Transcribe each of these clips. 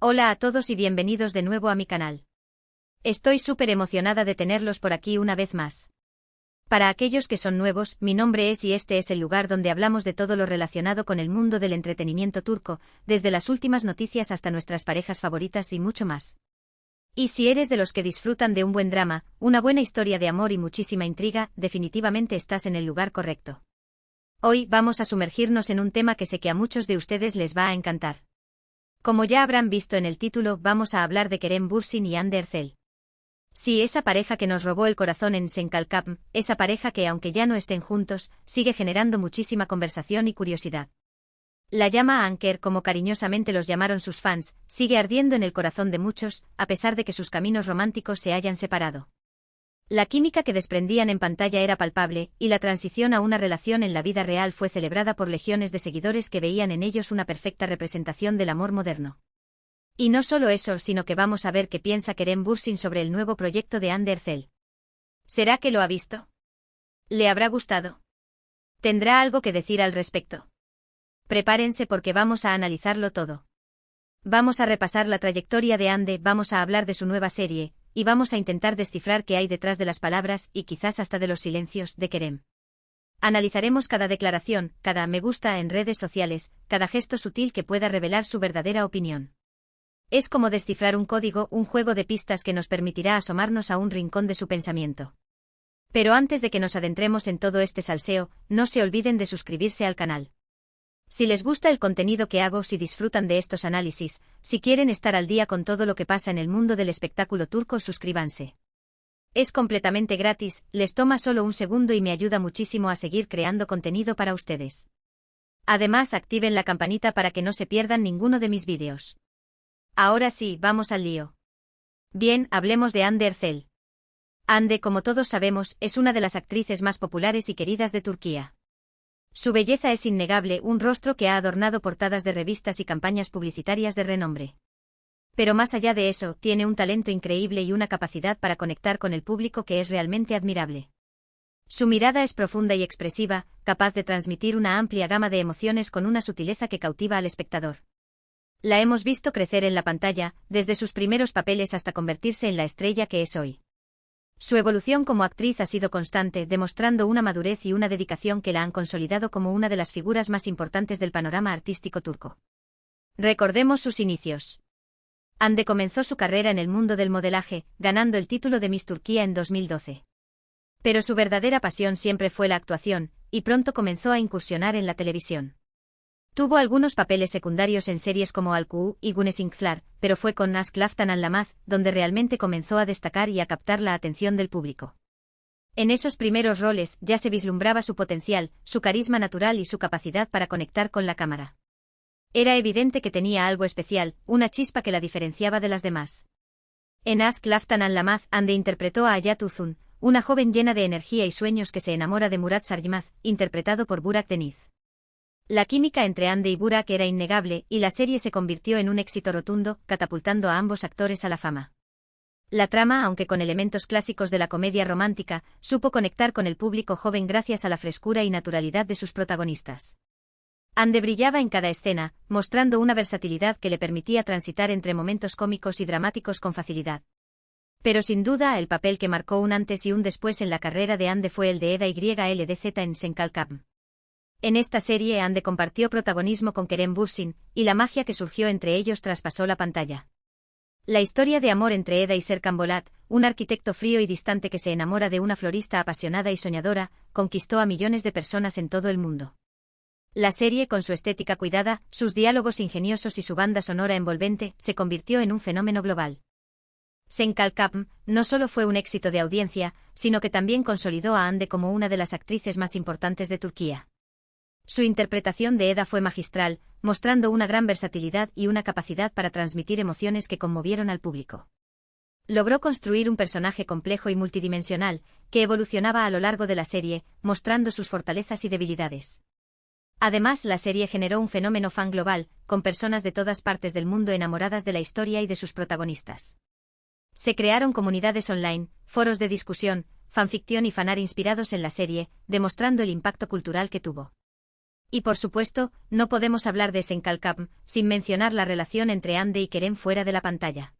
Hola a todos y bienvenidos de nuevo a mi canal. Estoy súper emocionada de tenerlos por aquí una vez más. Para aquellos que son nuevos, mi nombre es y este es el lugar donde hablamos de todo lo relacionado con el mundo del entretenimiento turco, desde las últimas noticias hasta nuestras parejas favoritas y mucho más. Y si eres de los que disfrutan de un buen drama, una buena historia de amor y muchísima intriga, definitivamente estás en el lugar correcto. Hoy vamos a sumergirnos en un tema que sé que a muchos de ustedes les va a encantar. Como ya habrán visto en el título, vamos a hablar de Kerem Bürsin y Hande Erçel. Sí, esa pareja que nos robó el corazón en Senkalkapm, esa pareja que aunque ya no estén juntos, sigue generando muchísima conversación y curiosidad. La llama Anker, como cariñosamente los llamaron sus fans, sigue ardiendo en el corazón de muchos, a pesar de que sus caminos románticos se hayan separado. La química que desprendían en pantalla era palpable, y la transición a una relación en la vida real fue celebrada por legiones de seguidores que veían en ellos una perfecta representación del amor moderno. Y no solo eso, sino que vamos a ver qué piensa Kerem Bürsin sobre el nuevo proyecto de Hande Erçel. ¿Será que lo ha visto? ¿Le habrá gustado? ¿Tendrá algo que decir al respecto? Prepárense porque vamos a analizarlo todo. Vamos a repasar la trayectoria de Hande, vamos a hablar de su nueva serie, y vamos a intentar descifrar qué hay detrás de las palabras y quizás hasta de los silencios de Kerem. Analizaremos cada declaración, cada me gusta en redes sociales, cada gesto sutil que pueda revelar su verdadera opinión. Es como descifrar un código, un juego de pistas que nos permitirá asomarnos a un rincón de su pensamiento. Pero antes de que nos adentremos en todo este salseo, no se olviden de suscribirse al canal. Si les gusta el contenido que hago, si disfrutan de estos análisis, si quieren estar al día con todo lo que pasa en el mundo del espectáculo turco, suscríbanse. Es completamente gratis, les toma solo un segundo y me ayuda muchísimo a seguir creando contenido para ustedes. Además, activen la campanita para que no se pierdan ninguno de mis vídeos. Ahora sí, vamos al lío. Bien, hablemos de Hande Erçel. Hande, como todos sabemos, es una de las actrices más populares y queridas de Turquía. Su belleza es innegable, un rostro que ha adornado portadas de revistas y campañas publicitarias de renombre. Pero más allá de eso, tiene un talento increíble y una capacidad para conectar con el público que es realmente admirable. Su mirada es profunda y expresiva, capaz de transmitir una amplia gama de emociones con una sutileza que cautiva al espectador. La hemos visto crecer en la pantalla, desde sus primeros papeles hasta convertirse en la estrella que es hoy. Su evolución como actriz ha sido constante, demostrando una madurez y una dedicación que la han consolidado como una de las figuras más importantes del panorama artístico turco. Recordemos sus inicios. Hande comenzó su carrera en el mundo del modelaje, ganando el título de Miss Turquía en 2012. Pero su verdadera pasión siempre fue la actuación, y pronto comenzó a incursionar en la televisión. Tuvo algunos papeles secundarios en series como Alku y Güneşinkler, pero fue con Aşk Laftan Anlamaz donde realmente comenzó a destacar y a captar la atención del público. En esos primeros roles ya se vislumbraba su potencial, su carisma natural y su capacidad para conectar con la cámara. Era evidente que tenía algo especial, una chispa que la diferenciaba de las demás. En Aşk Laftan Anlamaz, Hande interpretó a Hayat Uzun, una joven llena de energía y sueños que se enamora de Murat Sargmaz, interpretado por Burak Deniz. La química entre Hande y Burak era innegable, y la serie se convirtió en un éxito rotundo, catapultando a ambos actores a la fama. La trama, aunque con elementos clásicos de la comedia romántica, supo conectar con el público joven gracias a la frescura y naturalidad de sus protagonistas. Hande brillaba en cada escena, mostrando una versatilidad que le permitía transitar entre momentos cómicos y dramáticos con facilidad. Pero sin duda, el papel que marcó un antes y un después en la carrera de Hande fue el de Eda YLDZ en Senkalkapm. En esta serie Hande compartió protagonismo con Kerem Bürsin, y la magia que surgió entre ellos traspasó la pantalla. La historia de amor entre Eda y Serkan Bolat, un arquitecto frío y distante que se enamora de una florista apasionada y soñadora, conquistó a millones de personas en todo el mundo. La serie, con su estética cuidada, sus diálogos ingeniosos y su banda sonora envolvente, se convirtió en un fenómeno global. Senkalkapm no solo fue un éxito de audiencia, sino que también consolidó a Hande como una de las actrices más importantes de Turquía. Su interpretación de Eda fue magistral, mostrando una gran versatilidad y una capacidad para transmitir emociones que conmovieron al público. Logró construir un personaje complejo y multidimensional, que evolucionaba a lo largo de la serie, mostrando sus fortalezas y debilidades. Además, la serie generó un fenómeno fan global, con personas de todas partes del mundo enamoradas de la historia y de sus protagonistas. Se crearon comunidades online, foros de discusión, fanficción y fanart inspirados en la serie, demostrando el impacto cultural que tuvo. Y por supuesto, no podemos hablar de Senkalkam sin mencionar la relación entre Ande y Kerem fuera de la pantalla.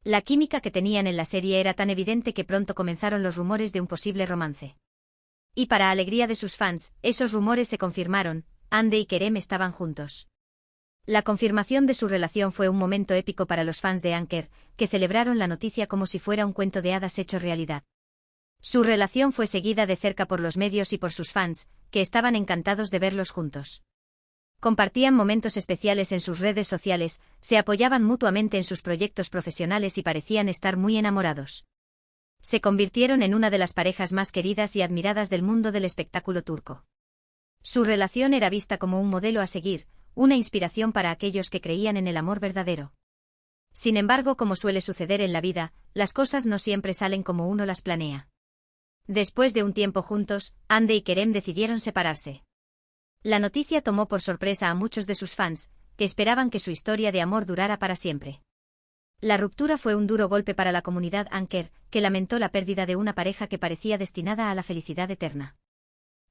La química que tenían en la serie era tan evidente que pronto comenzaron los rumores de un posible romance. Y para alegría de sus fans, esos rumores se confirmaron, Ande y Kerem estaban juntos. La confirmación de su relación fue un momento épico para los fans de Anker, que celebraron la noticia como si fuera un cuento de hadas hecho realidad. Su relación fue seguida de cerca por los medios y por sus fans, que estaban encantados de verlos juntos. Compartían momentos especiales en sus redes sociales, se apoyaban mutuamente en sus proyectos profesionales y parecían estar muy enamorados. Se convirtieron en una de las parejas más queridas y admiradas del mundo del espectáculo turco. Su relación era vista como un modelo a seguir, una inspiración para aquellos que creían en el amor verdadero. Sin embargo, como suele suceder en la vida, las cosas no siempre salen como uno las planea. Después de un tiempo juntos, Ande y Kerem decidieron separarse. La noticia tomó por sorpresa a muchos de sus fans, que esperaban que su historia de amor durara para siempre. La ruptura fue un duro golpe para la comunidad Anker, que lamentó la pérdida de una pareja que parecía destinada a la felicidad eterna.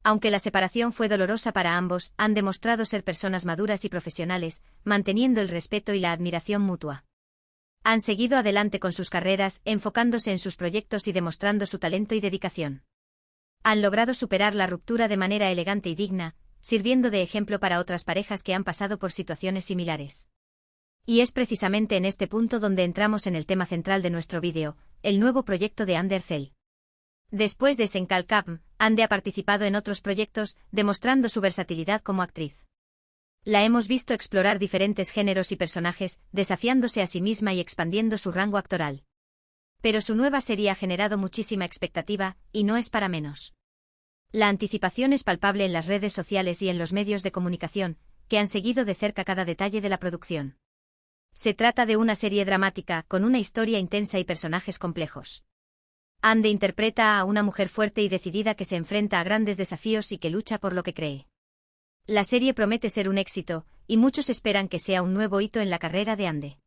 Aunque la separación fue dolorosa para ambos, han demostrado ser personas maduras y profesionales, manteniendo el respeto y la admiración mutua. Han seguido adelante con sus carreras, enfocándose en sus proyectos y demostrando su talento y dedicación. Han logrado superar la ruptura de manera elegante y digna, sirviendo de ejemplo para otras parejas que han pasado por situaciones similares. Y es precisamente en este punto donde entramos en el tema central de nuestro vídeo, el nuevo proyecto de Hande Erçel. Después de Senkalkam, Hande ha participado en otros proyectos, demostrando su versatilidad como actriz. La hemos visto explorar diferentes géneros y personajes, desafiándose a sí misma y expandiendo su rango actoral. Pero su nueva serie ha generado muchísima expectativa, y no es para menos. La anticipación es palpable en las redes sociales y en los medios de comunicación, que han seguido de cerca cada detalle de la producción. Se trata de una serie dramática, con una historia intensa y personajes complejos. Hande interpreta a una mujer fuerte y decidida que se enfrenta a grandes desafíos y que lucha por lo que cree. La serie promete ser un éxito, y muchos esperan que sea un nuevo hito en la carrera de Hande.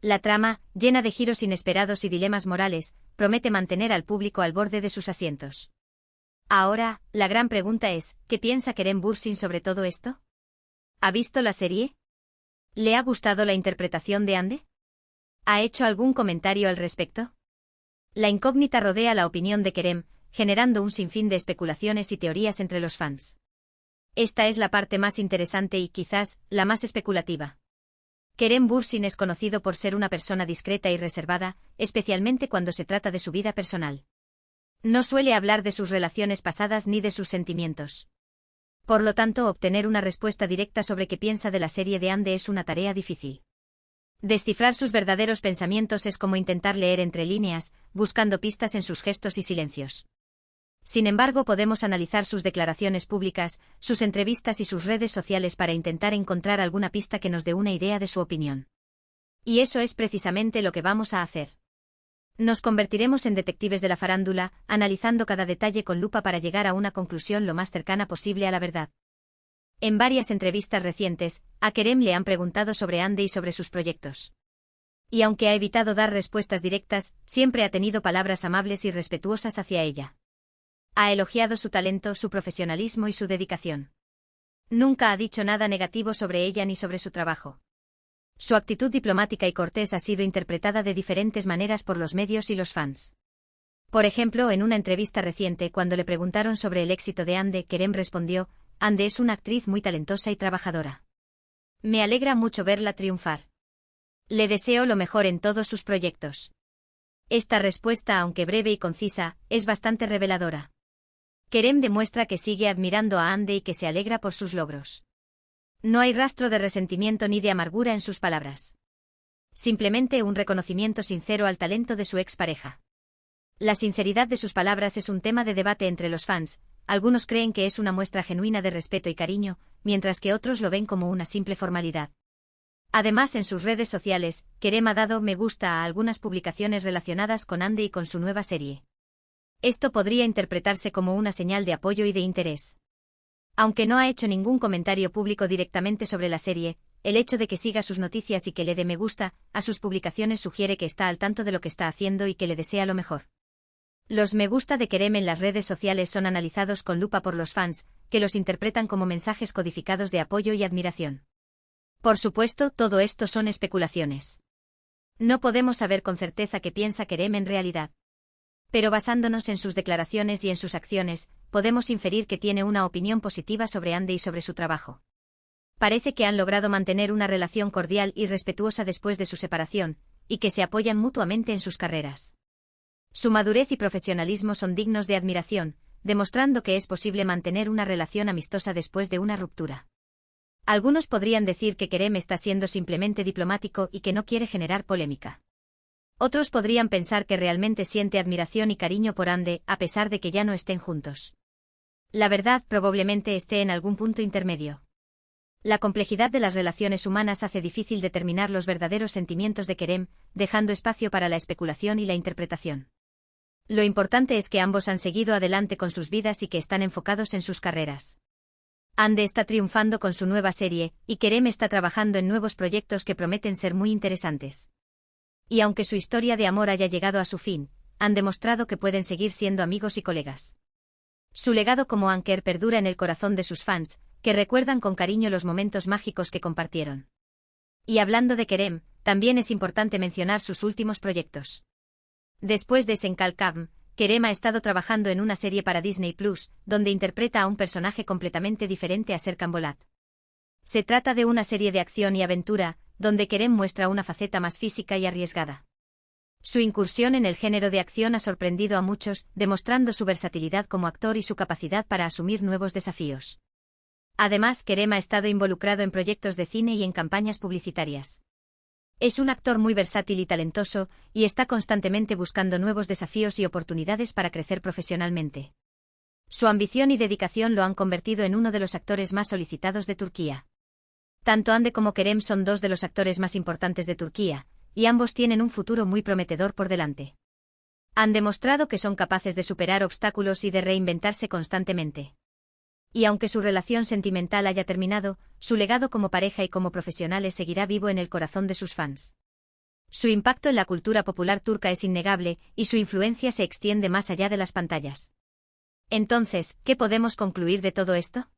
La trama, llena de giros inesperados y dilemas morales, promete mantener al público al borde de sus asientos. Ahora, la gran pregunta es, ¿qué piensa Kerem Bürsin sobre todo esto? ¿Ha visto la serie? ¿Le ha gustado la interpretación de Hande? ¿Ha hecho algún comentario al respecto? La incógnita rodea la opinión de Kerem, generando un sinfín de especulaciones y teorías entre los fans. Esta es la parte más interesante y quizás, la más especulativa. Kerem Bürsin es conocido por ser una persona discreta y reservada, especialmente cuando se trata de su vida personal. No suele hablar de sus relaciones pasadas ni de sus sentimientos. Por lo tanto, obtener una respuesta directa sobre qué piensa de la serie de Hande es una tarea difícil. Descifrar sus verdaderos pensamientos es como intentar leer entre líneas, buscando pistas en sus gestos y silencios. Sin embargo, podemos analizar sus declaraciones públicas, sus entrevistas y sus redes sociales para intentar encontrar alguna pista que nos dé una idea de su opinión. Y eso es precisamente lo que vamos a hacer. Nos convertiremos en detectives de la farándula, analizando cada detalle con lupa para llegar a una conclusión lo más cercana posible a la verdad. En varias entrevistas recientes, a Kerem le han preguntado sobre Hande y sobre sus proyectos. Y aunque ha evitado dar respuestas directas, siempre ha tenido palabras amables y respetuosas hacia ella. Ha elogiado su talento, su profesionalismo y su dedicación. Nunca ha dicho nada negativo sobre ella ni sobre su trabajo. Su actitud diplomática y cortés ha sido interpretada de diferentes maneras por los medios y los fans. Por ejemplo, en una entrevista reciente, cuando le preguntaron sobre el éxito de Hande, Kerem respondió: Hande es una actriz muy talentosa y trabajadora. Me alegra mucho verla triunfar. Le deseo lo mejor en todos sus proyectos. Esta respuesta, aunque breve y concisa, es bastante reveladora. Kerem demuestra que sigue admirando a Hande y que se alegra por sus logros. No hay rastro de resentimiento ni de amargura en sus palabras. Simplemente un reconocimiento sincero al talento de su expareja. La sinceridad de sus palabras es un tema de debate entre los fans. Algunos creen que es una muestra genuina de respeto y cariño, mientras que otros lo ven como una simple formalidad. Además, en sus redes sociales, Kerem ha dado me gusta a algunas publicaciones relacionadas con Hande y con su nueva serie. Esto podría interpretarse como una señal de apoyo y de interés. Aunque no ha hecho ningún comentario público directamente sobre la serie, el hecho de que siga sus noticias y que le dé me gusta a sus publicaciones sugiere que está al tanto de lo que está haciendo y que le desea lo mejor. Los me gusta de Kerem en las redes sociales son analizados con lupa por los fans, que los interpretan como mensajes codificados de apoyo y admiración. Por supuesto, todo esto son especulaciones. No podemos saber con certeza qué piensa Kerem en realidad. Pero basándonos en sus declaraciones y en sus acciones, podemos inferir que tiene una opinión positiva sobre Ande y sobre su trabajo. Parece que han logrado mantener una relación cordial y respetuosa después de su separación, y que se apoyan mutuamente en sus carreras. Su madurez y profesionalismo son dignos de admiración, demostrando que es posible mantener una relación amistosa después de una ruptura. Algunos podrían decir que Kerem está siendo simplemente diplomático y que no quiere generar polémica. Otros podrían pensar que realmente siente admiración y cariño por Ande, a pesar de que ya no estén juntos. La verdad probablemente esté en algún punto intermedio. La complejidad de las relaciones humanas hace difícil determinar los verdaderos sentimientos de Kerem, dejando espacio para la especulación y la interpretación. Lo importante es que ambos han seguido adelante con sus vidas y que están enfocados en sus carreras. Ande está triunfando con su nueva serie, y Kerem está trabajando en nuevos proyectos que prometen ser muy interesantes. Y aunque su historia de amor haya llegado a su fin, han demostrado que pueden seguir siendo amigos y colegas. Su legado como anchor perdura en el corazón de sus fans, que recuerdan con cariño los momentos mágicos que compartieron. Y hablando de Kerem, también es importante mencionar sus últimos proyectos. Después de Senkalkam, Kerem ha estado trabajando en una serie para Disney Plus, donde interpreta a un personaje completamente diferente a Serkan Bolat. Se trata de una serie de acción y aventura, donde Kerem muestra una faceta más física y arriesgada. Su incursión en el género de acción ha sorprendido a muchos, demostrando su versatilidad como actor y su capacidad para asumir nuevos desafíos. Además, Kerem ha estado involucrado en proyectos de cine y en campañas publicitarias. Es un actor muy versátil y talentoso, y está constantemente buscando nuevos desafíos y oportunidades para crecer profesionalmente. Su ambición y dedicación lo han convertido en uno de los actores más solicitados de Turquía. Tanto Ande como Kerem son dos de los actores más importantes de Turquía, y ambos tienen un futuro muy prometedor por delante. Han demostrado que son capaces de superar obstáculos y de reinventarse constantemente. Y aunque su relación sentimental haya terminado, su legado como pareja y como profesionales seguirá vivo en el corazón de sus fans. Su impacto en la cultura popular turca es innegable, y su influencia se extiende más allá de las pantallas. Entonces, ¿qué podemos concluir de todo esto?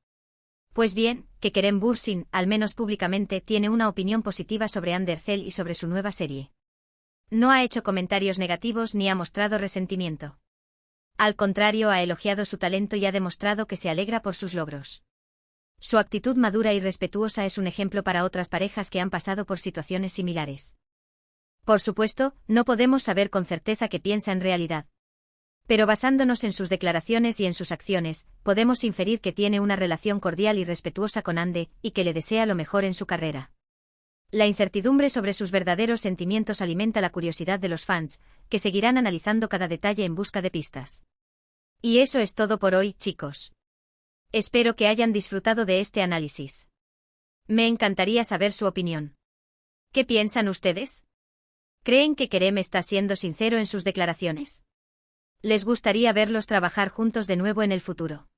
Pues bien, que Kerem Bürsin, al menos públicamente, tiene una opinión positiva sobre Hande Erçel y sobre su nueva serie. No ha hecho comentarios negativos ni ha mostrado resentimiento. Al contrario, ha elogiado su talento y ha demostrado que se alegra por sus logros. Su actitud madura y respetuosa es un ejemplo para otras parejas que han pasado por situaciones similares. Por supuesto, no podemos saber con certeza qué piensa en realidad. Pero basándonos en sus declaraciones y en sus acciones, podemos inferir que tiene una relación cordial y respetuosa con Hande, y que le desea lo mejor en su carrera. La incertidumbre sobre sus verdaderos sentimientos alimenta la curiosidad de los fans, que seguirán analizando cada detalle en busca de pistas. Y eso es todo por hoy, chicos. Espero que hayan disfrutado de este análisis. Me encantaría saber su opinión. ¿Qué piensan ustedes? ¿Creen que Kerem está siendo sincero en sus declaraciones? ¿Les gustaría verlos trabajar juntos de nuevo en el futuro?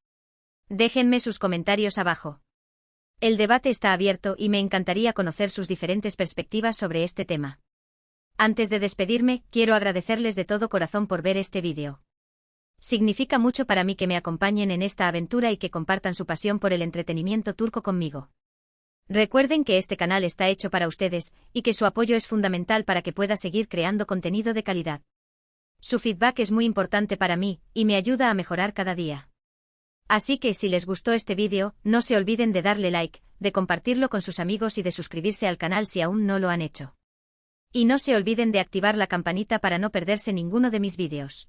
Déjenme sus comentarios abajo. El debate está abierto y me encantaría conocer sus diferentes perspectivas sobre este tema. Antes de despedirme, quiero agradecerles de todo corazón por ver este vídeo. Significa mucho para mí que me acompañen en esta aventura y que compartan su pasión por el entretenimiento turco conmigo. Recuerden que este canal está hecho para ustedes, y que su apoyo es fundamental para que pueda seguir creando contenido de calidad. Su feedback es muy importante para mí, y me ayuda a mejorar cada día. Así que si les gustó este vídeo, no se olviden de darle like, de compartirlo con sus amigos y de suscribirse al canal si aún no lo han hecho. Y no se olviden de activar la campanita para no perderse ninguno de mis vídeos.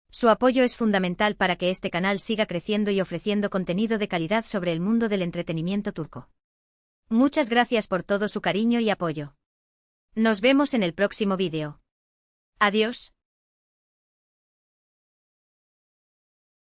Su apoyo es fundamental para que este canal siga creciendo y ofreciendo contenido de calidad sobre el mundo del entretenimiento turco. Muchas gracias por todo su cariño y apoyo. Nos vemos en el próximo vídeo. Adiós.